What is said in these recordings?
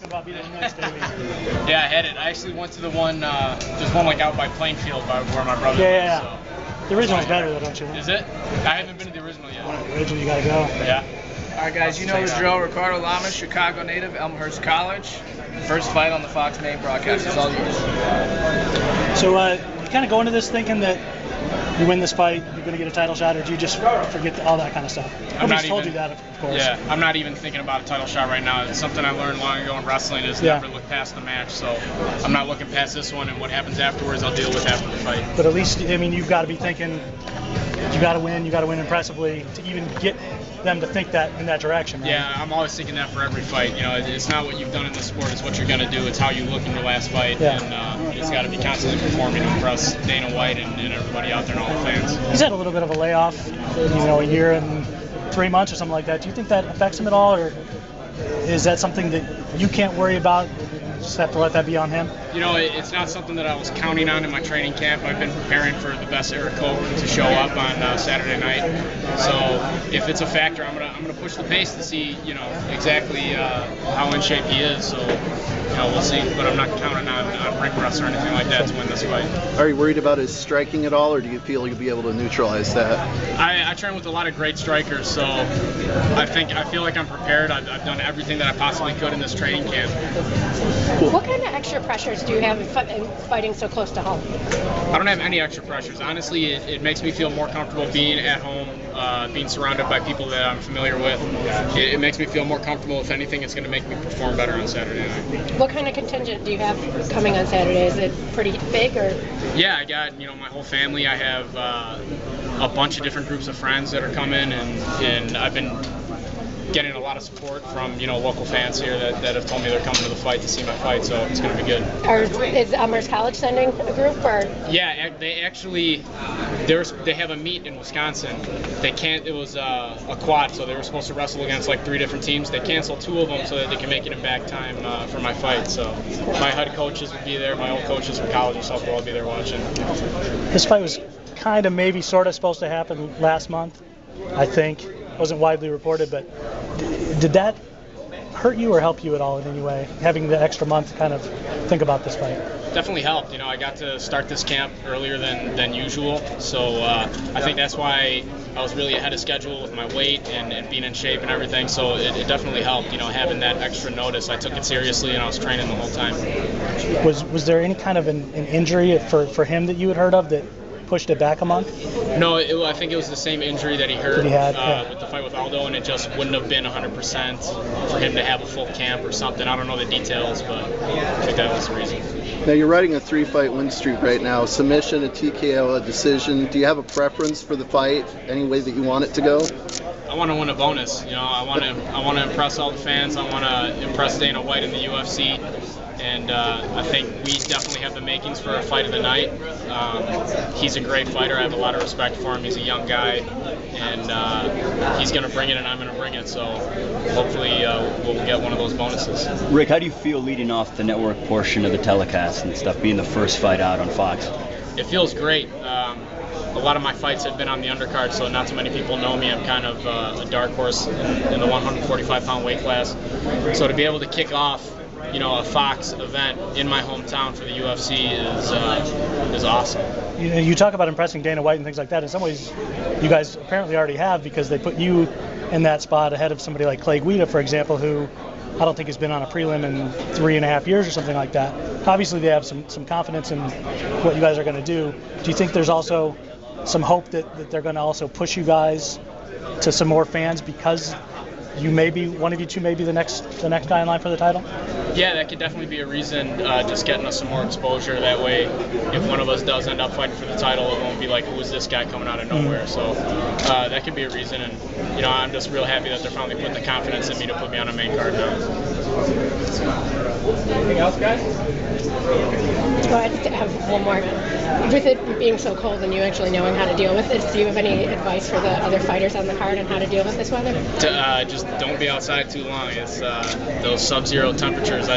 About being nice, baby. Yeah, I had it. I actually went to the one, there's one like out by Plainfield by where my brother Yeah. lives. So. The original's better though, don't you? Is it? I haven't been to the original yet. The original, you gotta go. Yeah. All right, guys, you know the drill. Ricardo Lamas, Chicago native, Elmhurst College. First fight on the Fox main broadcast. It's all yours. So you kind of go into this thinking that you win this fight, you're going to get a title shot, or do you just forget all that kind of stuff? Nobody's told you that, of course. Yeah, I'm not even thinking about a title shot right now. It's something I learned long ago in wrestling is never look past the match. So I'm not looking past this one, and what happens afterwards I'll deal with after the fight. But at least, I mean, you've got to be thinking you got to win impressively to even get them to think that in that direction, right? Yeah, I'm always thinking that for every fight. You know, it's not what you've done in this sport, it's what you're going to do. It's how you look in your last fight. Yeah. And you just got to be constantly performing to impress Dana White and everybody out there and all the fans. He's had a little bit of a layoff, a year and 3 months or something like that. Do you think that affects him at all, or is that something that you can't worry about? Just have to let that be on him? You know, it's not something that I was counting on in my training camp. I've been preparing for the best Erik Koch to show up on Saturday night. So if it's a factor, I'm gonna push the pace to see, exactly how in shape he is. So, we'll see. But I'm not counting on ring rust or anything like that to win this fight. Are you worried about his striking at all, or do you feel you'll be able to neutralize that? I train with a lot of great strikers, so I feel like I'm prepared. I've done everything that I possibly could in this training camp. What kind of extra pressures do you have in fighting so close to home? I don't have any extra pressures. Honestly, it makes me feel more comfortable being at home, being surrounded by people that I'm familiar with. It makes me feel more comfortable. If anything, it's going to make me perform better on Saturday night. What kind of contingent do you have coming on Saturday? Is it pretty big, or? Yeah, I got my whole family. I have a bunch of different groups of friends that are coming, and I've been getting a lot of support from local fans here that have told me they're coming to the fight to see my fight, so it's going to be good. Is Elmhurst College sending a group, or? Yeah, they actually they have a meet in Wisconsin. They can't. It was a quad, so they were supposed to wrestle against like 3 different teams. They canceled 2 of them so that they can make it in back time for my fight. So my head coaches will be there. My old coaches from college and stuff will all be there watching. This fight was kind of maybe sort of supposed to happen last month, I think. Wasn't widely reported, but did that hurt you or help you at all in any way, having the extra month to kind of think about this fight? Definitely helped. I got to start this camp earlier than usual, so I think that's why I was really ahead of schedule with my weight and being in shape and everything, so it definitely helped, having that extra notice. I took it seriously and I was training the whole time. Was there any kind of an injury for him that you had heard of that pushed it back a month? No, I think it was the same injury that he hurt with the fight with Aldo, and it just wouldn't have been 100% for him to have a full camp or something. I don't know the details, but I think that was the reason. Now you're riding a 3-fight win streak right now. Submission, a TKO, a decision. Do you have a preference for the fight? Any way that you want it to go? I want to win a bonus. I want to impress all the fans. I want to impress Dana White in the UFC. And I think we definitely have the makings for a fight of the night. He's a great fighter. I have a lot of respect for him. He's a young guy, and he's going to bring it, and I'm going to bring it. So hopefully we'll get one of those bonuses. Rick, how do you feel leading off the network portion of the telecast and stuff, being the first fight out on Fox? It feels great. A lot of my fights have been on the undercard, so not too many people know me. I'm kind of a dark horse in the 145-pound weight class. So to be able to kick off a Fox event in my hometown for the UFC is awesome. You talk about impressing Dana White and things like that. In some ways, you guys apparently already have, because they put you in that spot ahead of somebody like Clay Guida, for example, who I don't think has been on a prelim in 3.5 years or something like that. Obviously, they have some confidence in what you guys are going to do. Do you think there's also some hope that they're going to also push you guys to some more fans because one of you two may be the next guy in line for the title? Yeah, that could definitely be a reason, just getting us some more exposure. That way, if one of us does end up fighting for the title, it won't be like, who is this guy coming out of nowhere? So that could be a reason, and I'm just real happy that they're finally putting the confidence in me to put me on a main card now. Anything else, guys? Well, I just have one more. With it being so cold and you actually knowing how to deal with it, do you have any advice for the other fighters on the card on how to deal with this weather? Just don't be outside too long. It's those sub-zero temperatures.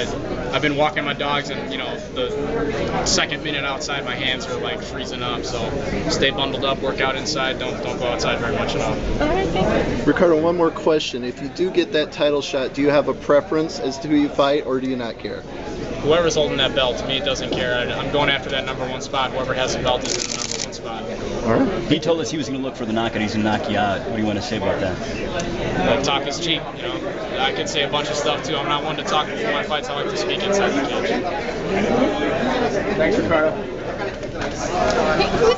I've been walking my dogs, and the second minute outside, my hands are like freezing up. So stay bundled up, work out inside. Don't go outside very much at all. All right, thank you. Ricardo, one more question. If you do get that title shot, do you have a preference as to who you fight, or do you not care? Whoever's holding that belt, to me, it doesn't care. I'm going after that #1 spot. Whoever has the belt is in the #1 spot. All right. He told us he was going to look for the knockout. He's going to knock you out. What do you want to say about that? Well, talk is cheap, I could say a bunch of stuff too. I'm not one to talk before my fights. I like to speak inside the cage. Thanks, Ricardo.